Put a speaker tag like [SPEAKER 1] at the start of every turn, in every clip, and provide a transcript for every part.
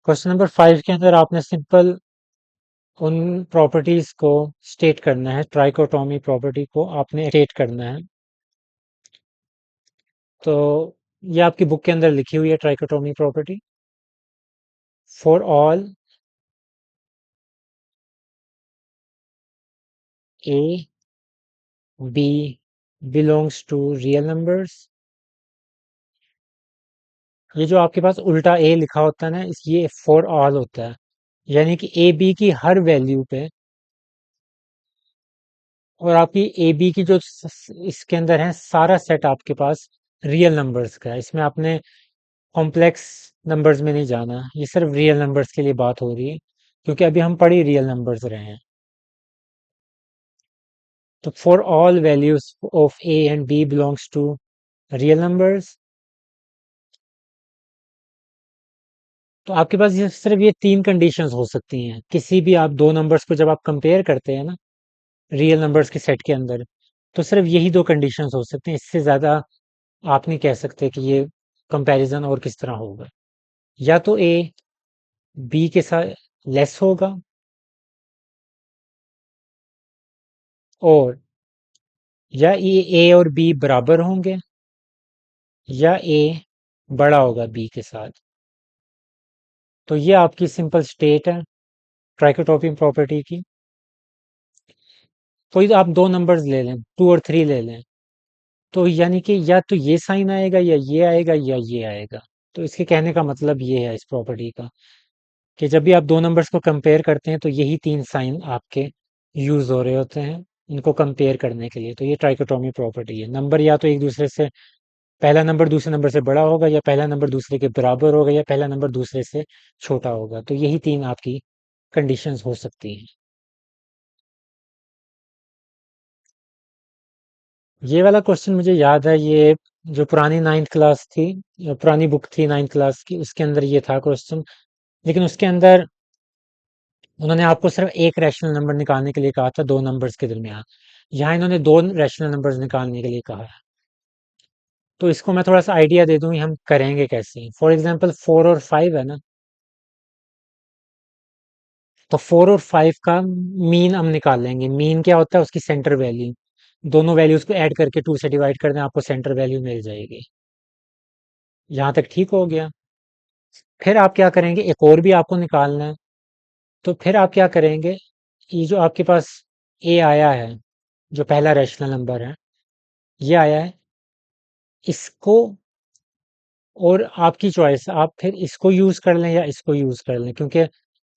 [SPEAKER 1] Question number 5 के अंदर आपने सिंपल उन प्रॉपर्टीज को स्टेट करना है, ट्राइकोटोमी प्रॉपर्टी को आपने स्टेट करना है। तो ये आपकी बुक के अंदर लिखी हुई है trichotomy property. For all a b belongs to real numbers. ये जो आपके पास उल्टा ए लिखा होता है ना, ये फॉर ऑल होता है, यानी कि ए बी की हर वैल्यू पे। और आपकी ए बी की जो इसके अंदर है सारा सेट आपके पास रियल नंबर्स का है। इसमें आपने कॉम्प्लेक्स नंबर्स में नहीं जाना, ये सिर्फ रियल नंबर्स के लिए बात हो रही है, क्योंकि अभी हम पढ़ ही रियल नंबर्स रहे हैं। तो for all values of a and b belongs to real numbers. तो आपके पास ये सिर्फ ये तीन कंडीशंस हो सकती हैं किसी भी आप दो नंबर्स को जब आप कंपेयर करते हैं ना रियल नंबर्स के सेट के अंदर। तो सिर्फ यही दो कंडीशंस हो सकती हैं, इससे ज्यादा आप नहीं कह सकते कि ये कंपैरिजन और किस तरह होगा। या तो ए बी के साथ लेस होगा, और या ये ए और बी बराबर होंगे, या ए बड़ा होगा बी के साथ। तो ये आपकी सिंपल स्टेट है ट्राइकोटोपी प्रॉपर्टी की। कोई आप दो नंबर्स ले लें, 2 और 3 ले लें, तो यानी कि या तो ये साइन आएगा या ये आएगा या ये आएगा। तो इसके कहने का मतलब ये है इस प्रॉपर्टी का, कि जब भी आप दो नंबर्स को कंपेयर करते हैं तो यही तीन साइन आपके यूज हो रहे होते हैं इनको कंपेयर करने के लिए। तो ये ट्राइकोटोमी प्रॉपर्टी है, नंबर या तो एक दूसरे से, पहला नंबर दूसरे नंबर से बड़ा होगा, या पहला नंबर दूसरे के बराबर होगा, या पहला नंबर दूसरे से छोटा होगा। तो यही तीन आपकी कंडीशंस हो सकती हैं। ये वाला क्वेश्चन मुझे याद है, ये जो पुरानी नाइन्थ क्लास थी, पुरानी बुक थी नाइन्थ क्लास की, उसके अंदर ये था क्वेश्चन। लेकिन उसके अंदर उन्होंने आपको सिर्फ एक रैशनल नंबर निकालने के लिए कहा था दो नंबर्स के दरमियान। यहाँ इन्होंने दो रैशनल नंबर्स निकालने के लिए कहा है। तो इसको मैं थोड़ा सा आइडिया दे दूं हम करेंगे कैसे। फॉर एग्जांपल 4 और 5 है ना, तो 4 और 5 का मीन हम निकाल लेंगे। मीन क्या होता है, उसकी सेंटर वैल्यू। दोनों वैल्यूज को ऐड करके 2 से डिवाइड कर दें, आपको सेंटर वैल्यू मिल जाएगी। यहाँ तक ठीक हो गया। फिर आप क्या करेंगे, एक और भी आपको निकालना है। तो फिर आप क्या करेंगे, ये जो आपके पास ए आया है, जो पहला रैशनल नंबर है, ये आया है, इसको, और आपकी चॉइस, आप फिर इसको यूज कर लें या इसको यूज कर लें, क्योंकि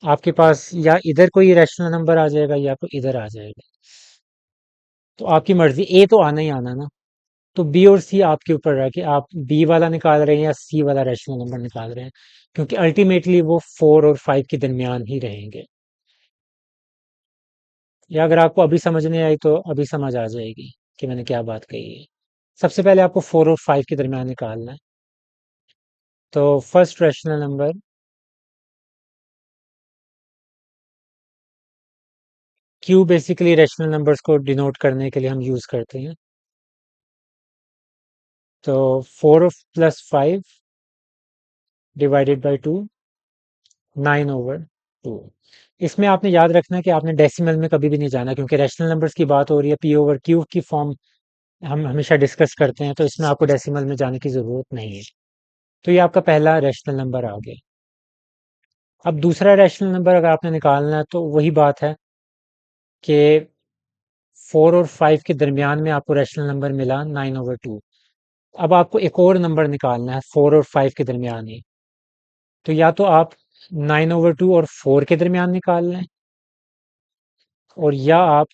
[SPEAKER 1] आपके पास या इधर कोई रैशनल नंबर आ जाएगा या तो इधर आ जाएगा। तो आपकी मर्जी, ए तो आना ही आना ना। तो बी और सी आपके ऊपर है कि आप बी वाला निकाल रहे हैं या सी वाला रैशनल नंबर निकाल रहे हैं, क्योंकि अल्टीमेटली वो 4 और 5 के दरमियान ही रहेंगे। या अगर आपको अभी समझ नहीं आई तो अभी समझ आ जाएगी कि मैंने क्या बात कही है। सबसे पहले आपको 4 और 5 के दरमियान निकालना है। तो first rational number, Q basically rational numbers को डिनोट करने के लिए हम यूज करते हैं। तो 4 + 5 डिवाइडेड बाई 2, 9/2। इसमें आपने याद रखना है कि आपने डेसिमल में कभी भी नहीं जाना, क्योंकि रैशनल नंबर्स की बात हो रही है, P/Q की फॉर्म हम हमेशा डिस्कस करते हैं, तो इसमें आपको डेसिमल में जाने की जरूरत नहीं है। तो ये आपका पहला रैशनल नंबर आ गया। अब दूसरा रैशनल नंबर अगर आपने निकालना है तो वही बात है कि 4 और 5 के दरमियान में आपको रैशनल नंबर मिला 9/2। अब आपको एक और नंबर निकालना है 4 और 5 के दरमियान ही। तो या तो आप 9/2 और 4 के दरमियान निकाल लें, और या आप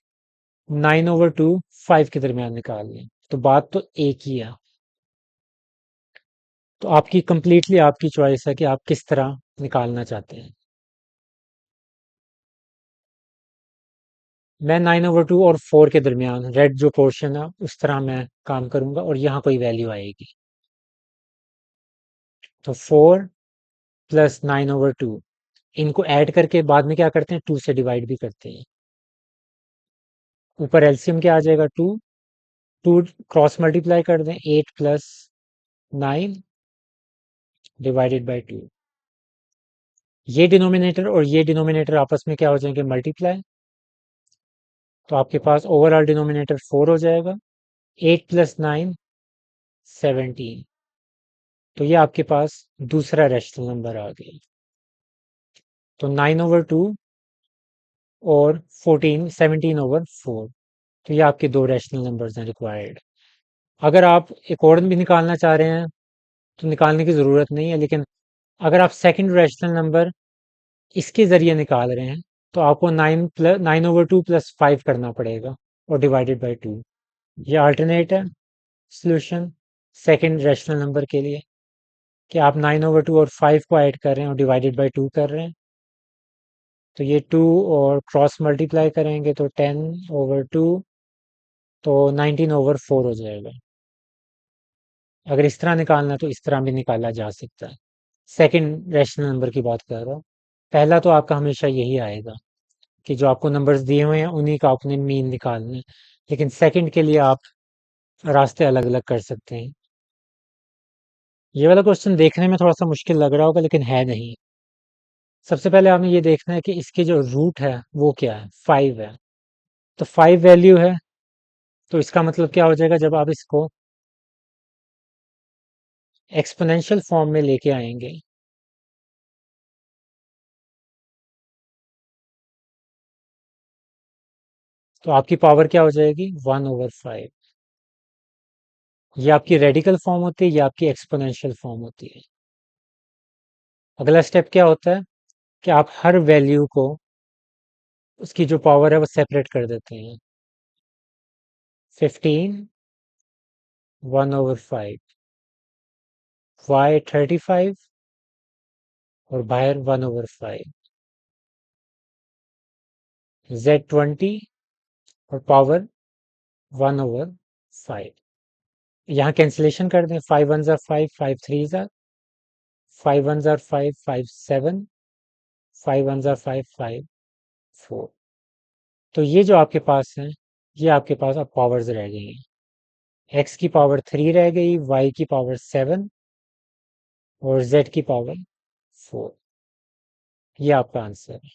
[SPEAKER 1] 9/2 5 के दरमियान निकाल लें। तो बात तो एक ही है। तो आपकी कंप्लीटली आपकी चॉइस है कि आप किस तरह निकालना चाहते हैं। मैं 9/2 और 4 के दरमियान, रेड जो पोर्शन है उस तरह मैं काम करूंगा, और यहाँ कोई वैल्यू आएगी। तो 4 + 9/2, इनको ऐड करके बाद में क्या करते हैं, 2 से डिवाइड भी करते हैं। ऊपर एलसीएम क्या आ जाएगा, 2। 2 क्रॉस मल्टीप्लाई कर दें, 8 + 9 डिवाइडेड बाई 2। ये डिनोमिनेटर और ये डिनोमिनेटर आपस में क्या हो जाएंगे, मल्टीप्लाई। तो आपके पास ओवरऑल डिनोमिनेटर 4 हो जाएगा। 8 + 9 17। तो ये आपके पास दूसरा रेशनल नंबर आ गया। तो 9/2 और 17/4। तो ये आपके दो रैशनल नंबर्स हैं रिक्वायर्ड। अगर आप एक और भी निकालना चाह रहे हैं तो निकालने की ज़रूरत नहीं है, लेकिन अगर आप सेकंड रैशनल नंबर इसके ज़रिए निकाल रहे हैं तो आपको 9/2 + 5 करना पड़ेगा और डिवाइडेड बाई 2। ये अल्टरनेट है सोल्यूशन सेकंड रैशनल नंबर के लिए, कि आप 9/2 और 5 को ऐड कर रहे हैं और डिवाइडेड बाई 2 कर रहे हैं। तो ये 2 और क्रॉस मल्टीप्लाई करेंगे तो 10/2, तो 19/4 हो जाएगा। अगर इस तरह निकालना है तो इस तरह भी निकाला जा सकता है। सेकंड रैशनल नंबर की बात कर रहा हूँ। पहला तो आपका हमेशा यही आएगा कि जो आपको नंबर्स दिए हुए हैं उन्हीं का आपने मीन निकालना है। लेकिन सेकंड के लिए आप रास्ते अलग अलग कर सकते हैं। ये वाला क्वेश्चन देखने में थोड़ा सा मुश्किल लग रहा होगा, लेकिन है नहीं। सबसे पहले हमें ये देखना है कि इसके जो रूट है वो क्या है, 5 है। तो 5 वैल्यू है, तो इसका मतलब क्या हो जाएगा, जब आप इसको एक्सपोनेंशियल फॉर्म में लेके आएंगे तो आपकी पावर क्या हो जाएगी, 1/5। ये आपकी रेडिकल फॉर्म होती है, ये आपकी एक्सपोनेंशियल फॉर्म होती है। अगला स्टेप क्या होता है कि आप हर वैल्यू को, उसकी जो पावर है वो सेपरेट कर देते हैं। 15 1/5, y 35 और बाहर 1/5, z 20 और पावर 1/5। यहाँ कैंसिलेशन कर दें, 5 1 ज़ा 5, 5 3 ज़ा 5 1 ज़ा 5, 5 7, 5 1 ज़ा 5, 5 4। तो ये जो आपके पास है, ये आपके पास अब पावर्स रह गई हैं। x की पावर 3 रह गई, y की पावर 7 और z की पावर 4। ये आपका आंसर है।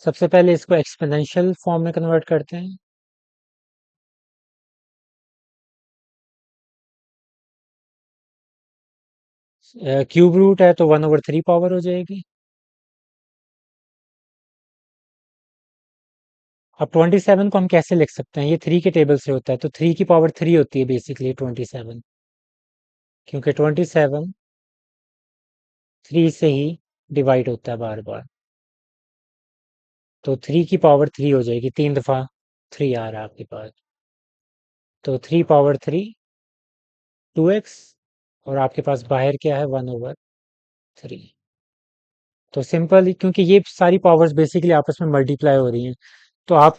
[SPEAKER 1] सबसे पहले इसको एक्सपोनेंशियल फॉर्म में कन्वर्ट करते हैं। क्यूब रूट है तो 1/3 पावर हो जाएगी। अब 27 को हम कैसे लिख सकते हैं, ये 3 के टेबल से होता है, तो 3 की पावर 3 होती है बेसिकली 27, क्योंकि 27 3 से ही डिवाइड होता है बार बार। तो 3 की पावर 3 हो जाएगी, 3 दफ़ा 3 आ रहा है आपके पास। तो 3 पावर 3 2x, और आपके पास बाहर क्या है, 1/3। तो सिंपल, क्योंकि ये सारी पावर्स बेसिकली आपस में मल्टीप्लाई हो रही हैं, तो आप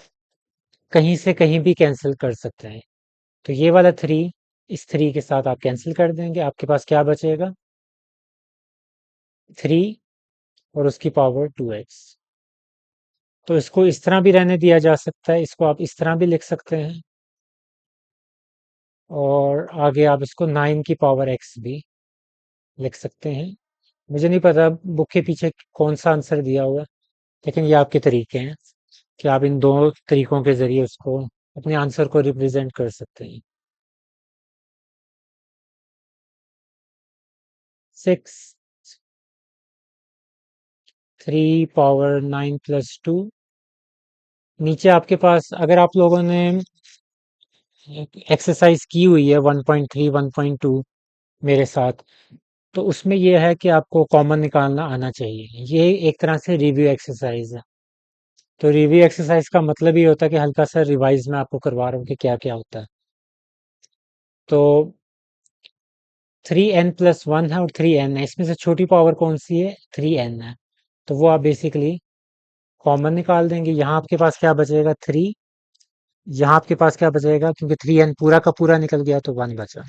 [SPEAKER 1] कहीं से कहीं भी कैंसिल कर सकते हैं। तो ये वाला 3 इस 3 के साथ आप कैंसिल कर देंगे, आपके पास क्या बचेगा, 3 और उसकी पावर 2x। तो इसको इस तरह भी रहने दिया जा सकता है, इसको आप इस तरह भी लिख सकते हैं, और आगे आप इसको 9 की पावर x भी लिख सकते हैं। मुझे नहीं पता बुक के पीछे कौन सा आंसर दिया हुआ है, लेकिन ये आपके तरीके हैं कि आप इन दोनों तरीकों के जरिए उसको, अपने आंसर को रिप्रेजेंट कर सकते हैं। 6 3 पावर 9 + 2। नीचे आपके पास, अगर आप लोगों ने एक्सरसाइज की हुई है 1.3 1.2 मेरे साथ, तो उसमें यह है कि आपको कॉमन निकालना आना चाहिए। ये एक तरह से रिव्यू एक्सरसाइज है। तो रिव्यू एक्सरसाइज का मतलब ये होता है कि हल्का सा रिवाइज में आपको करवा रहा हूँ कि क्या क्या होता है। तो 3n+1 है और 3n है, इसमें से छोटी पावर कौन सी है, 3n है। तो वो आप बेसिकली कॉमन निकाल देंगे। यहाँ आपके पास क्या बचेगा, 3। यहाँ आपके पास क्या बचेगा, क्योंकि 3n पूरा का पूरा निकल गया तो 1 बचा।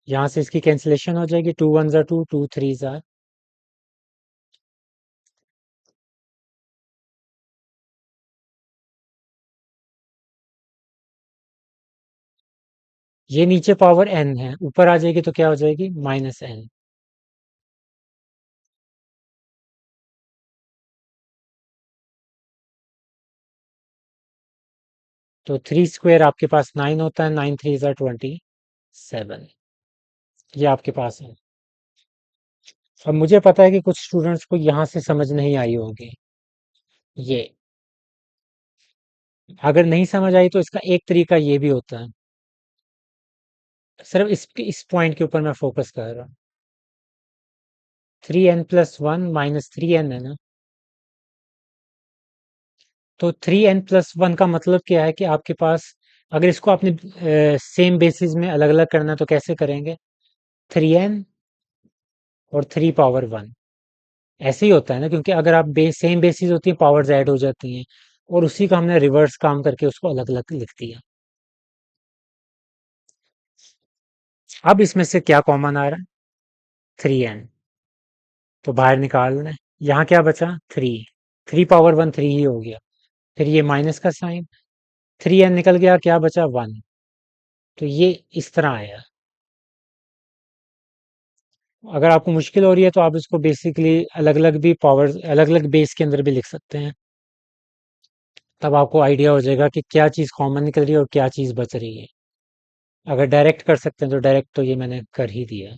[SPEAKER 1] यहाँ से इसकी कैंसिलेशन हो जाएगी, टू वन ज़ा टू, टू थ्री ज़ा। ये नीचे पावर n है, ऊपर आ जाएगी तो क्या हो जाएगी, -n। तो थ्री स्क्वेयर आपके पास 9 होता है, 9 3 ज़ा 27। ये आपके पास है। अब मुझे पता है कि कुछ स्टूडेंट्स को यहाँ से समझ नहीं आई होगी ये। अगर नहीं समझ आई तो इसका एक तरीका ये भी होता है। सिर्फ इस पॉइंट के ऊपर मैं फोकस कर रहा हूँ। 3n+1 -3n है ना। तो 3n+1 का मतलब क्या है कि आपके पास, अगर इसको आपने सेम बेसिस में अलग अलग करना है तो कैसे करेंगे, 3n और 3 पावर 1। ऐसे ही होता है ना, क्योंकि अगर आप सेम बेसिस होती है, पावर्स ऐड हो जाती हैं। और उसी का हमने रिवर्स काम करके उसको अलग अलग लिख दिया। अब इसमें से क्या कॉमन आ रहा है, 3n। तो बाहर निकालना है। यहाँ क्या बचा, 3। 3 पावर 1 3 ही हो गया। फिर ये माइनस का साइन, 3n निकल गया, क्या बचा, 1। तो ये इस तरह आया। अगर आपको मुश्किल हो रही है तो आप इसको बेसिकली अलग अलग भी पावर, अलग अलग बेस के अंदर भी लिख सकते हैं। तब आपको आइडिया हो जाएगा कि क्या चीज़ कॉमन निकल रही है और क्या चीज़ बच रही है। अगर डायरेक्ट कर सकते हैं तो डायरेक्ट तो ये मैंने कर ही दिया।